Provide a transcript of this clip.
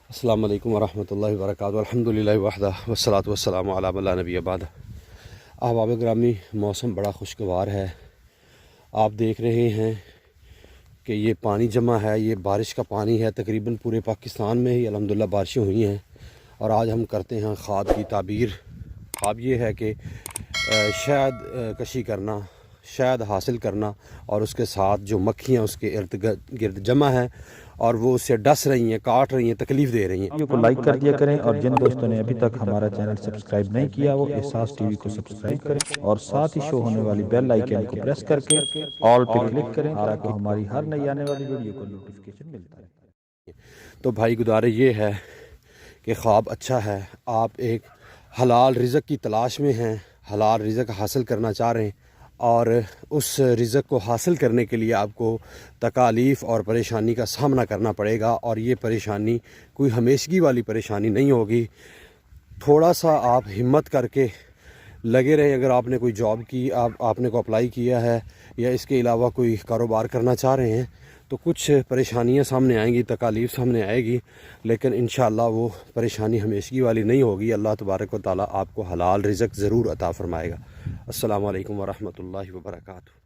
السلام علیکم ورحمۃ اللہ وبرکاتہ الحمدللہ وحدہ والصلاۃ والسلام علی من لا نبی بعدہ۔ احباب گرامی، موسم بڑا خوشگوار ہے۔ آپ دیکھ رہے ہیں کہ یہ پانی جمع ہے، یہ بارش کا پانی ہے۔ تقریباً پورے پاکستان میں ہی الحمدللہ بارشیں ہوئی ہیں، اور آج ہم کرتے ہیں خواب کی تعبیر۔ خواب یہ ہے کہ شہد کشی کرنا، شہد حاصل کرنا، اور اس کے ساتھ جو مکھیاں اس کے ارد گرد جمع ہیں اور وہ اسے ڈس رہی ہیں، کاٹ رہی ہیں، تکلیف دے رہی ہیں۔ ویڈیو کو لائک کر دیا کریں، اور جن دوستوں نے ابھی تک ہمارا چینل سبسکرائب نہیں کیا وہ احساس ٹی وی کو سبسکرائب کریں، اور ساتھ ہی شو ہونے والی بیل آئیکن کو پریس کر کے آل پہ کلک کریں تاکہ ہماری ہر نئی آنے والی ویڈیو کو نوٹیفیکیشن ملتا رہے۔ تو بھائی گزارش یہ ہے کہ خواب اچھا ہے، آپ ایک حلال رزق کی تلاش میں ہیں، حلال رزق حاصل کرنا چاہ رہے ہیں، اور اس رزق کو حاصل کرنے کے لیے آپ کو تکالیف اور پریشانی کا سامنا کرنا پڑے گا، اور یہ پریشانی کوئی ہمیشگی والی پریشانی نہیں ہوگی۔ تھوڑا سا آپ ہمت کر کے لگے رہیں۔ اگر آپ نے کوئی جاب کی، آپ نے کو اپلائی کیا ہے، یا اس کے علاوہ کوئی کاروبار کرنا چاہ رہے ہیں، تو کچھ پریشانیاں سامنے آئیں گی، تکالیف سامنے آئے گی، لیکن انشاءاللہ وہ پریشانی ہمیشگی والی نہیں ہوگی۔ اللہ تبارک و تعالیٰ آپ کو حلال رزق ضرور عطا فرمائے گا۔ السلام علیکم ورحمۃ اللہ وبرکاتہ۔